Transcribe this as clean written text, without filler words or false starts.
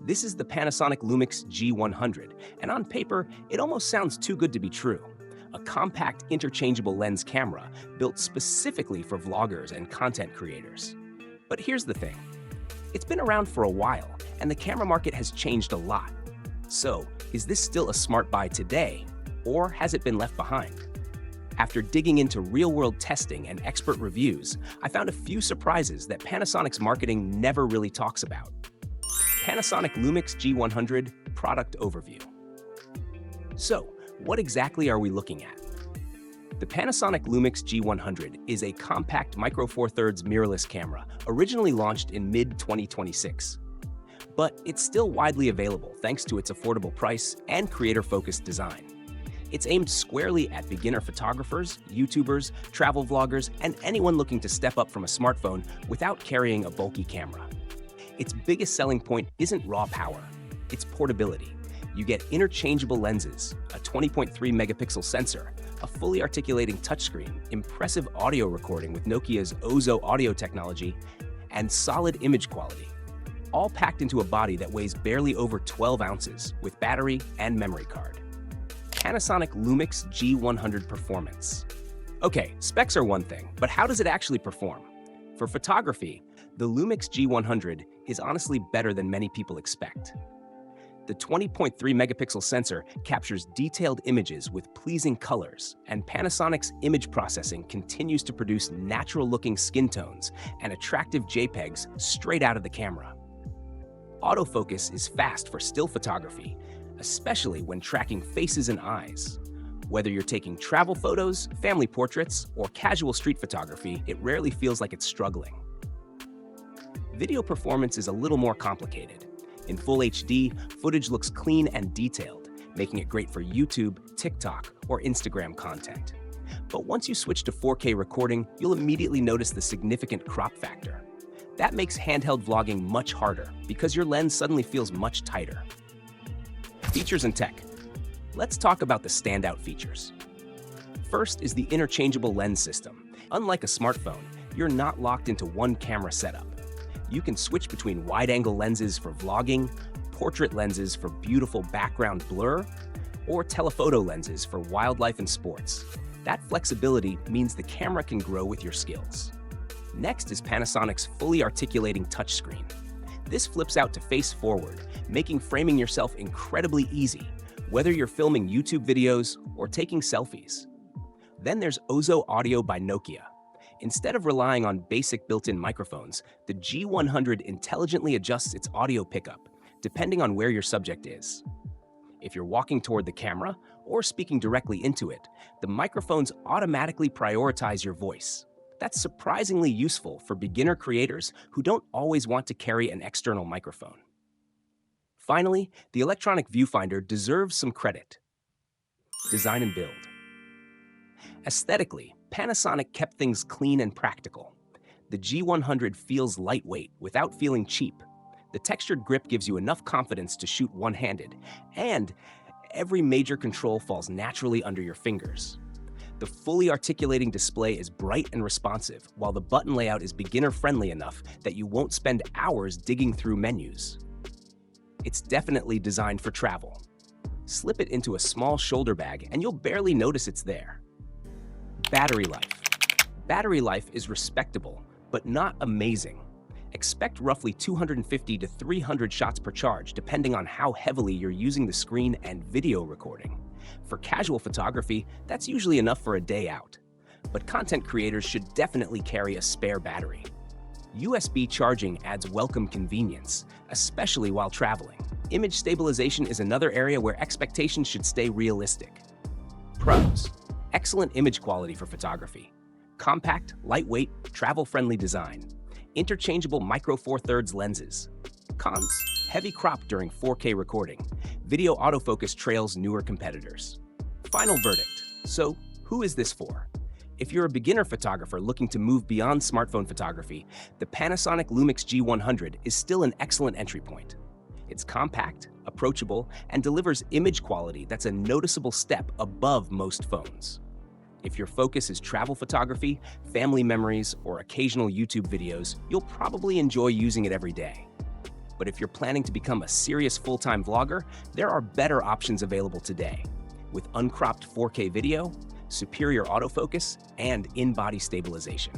This is the Panasonic Lumix G100, and on paper, it almost sounds too good to be true. A compact interchangeable lens camera built specifically for vloggers and content creators. But here's the thing. It's been around for a while, and the camera market has changed a lot. So, is this still a smart buy today, or has it been left behind? After digging into real-world testing and expert reviews, I found a few surprises that Panasonic's marketing never really talks about. Panasonic Lumix G100 Product Overview. So, what exactly are we looking at? The Panasonic Lumix G100 is a compact Micro Four Thirds mirrorless camera, originally launched in mid-2026. But it's still widely available thanks to its affordable price and creator-focused design. It's aimed squarely at beginner photographers, YouTubers, travel vloggers, and anyone looking to step up from a smartphone without carrying a bulky camera. Its biggest selling point isn't raw power, it's portability. You get interchangeable lenses, a 20.3 megapixel sensor, a fully articulating touchscreen, impressive audio recording with Nokia's Ozo audio technology, and solid image quality, all packed into a body that weighs barely over 12 ounces with battery and memory card. Panasonic Lumix G100 Performance. Okay, specs are one thing, but how does it actually perform? For photography, the Lumix G100 is honestly better than many people expect. The 20.3 megapixel sensor captures detailed images with pleasing colors, and Panasonic's image processing continues to produce natural-looking skin tones and attractive JPEGs straight out of the camera. Autofocus is fast for still photography, especially when tracking faces and eyes. Whether you're taking travel photos, family portraits, or casual street photography, it rarely feels like it's struggling. Video performance is a little more complicated. In Full HD, footage looks clean and detailed, making it great for YouTube, TikTok, or Instagram content. But once you switch to 4K recording, you'll immediately notice the significant crop factor. That makes handheld vlogging much harder because your lens suddenly feels much tighter. Features and tech. Let's talk about the standout features. First is the interchangeable lens system. Unlike a smartphone, you're not locked into one camera setup. You can switch between wide-angle lenses for vlogging, portrait lenses for beautiful background blur, or telephoto lenses for wildlife and sports. That flexibility means the camera can grow with your skills. Next is Panasonic's fully articulating touchscreen. This flips out to face forward, making framing yourself incredibly easy, whether you're filming YouTube videos or taking selfies. Then there's Ozo Audio by Nokia. Instead of relying on basic built-in microphones, the G100 intelligently adjusts its audio pickup, depending on where your subject is. If you're walking toward the camera or speaking directly into it, the microphones automatically prioritize your voice. That's surprisingly useful for beginner creators who don't always want to carry an external microphone. Finally, the electronic viewfinder deserves some credit. Design and build. Aesthetically, Panasonic kept things clean and practical. The G100 feels lightweight without feeling cheap. The textured grip gives you enough confidence to shoot one-handed, and every major control falls naturally under your fingers. The fully articulating display is bright and responsive, while the button layout is beginner-friendly enough that you won't spend hours digging through menus. It's definitely designed for travel. Slip it into a small shoulder bag and you'll barely notice it's there. Battery life. Battery life is respectable, but not amazing. Expect roughly 250 to 300 shots per charge, depending on how heavily you're using the screen and video recording. For casual photography, that's usually enough for a day out. But content creators should definitely carry a spare battery. USB charging adds welcome convenience, especially while traveling. Image stabilization is another area where expectations should stay realistic. Pros. Excellent image quality for photography. Compact, lightweight, travel-friendly design. Interchangeable Micro Four Thirds lenses. Cons. Heavy crop during 4K recording. Video autofocus trails newer competitors. Final verdict. So, who is this for? If you're a beginner photographer looking to move beyond smartphone photography, the Panasonic Lumix G100 is still an excellent entry point. It's compact, approachable, and delivers image quality that's a noticeable step above most phones. If your focus is travel photography, family memories, or occasional YouTube videos, you'll probably enjoy using it every day. But if you're planning to become a serious full-time vlogger, there are better options available today. With uncropped 4K video, superior autofocus, and in-body stabilization.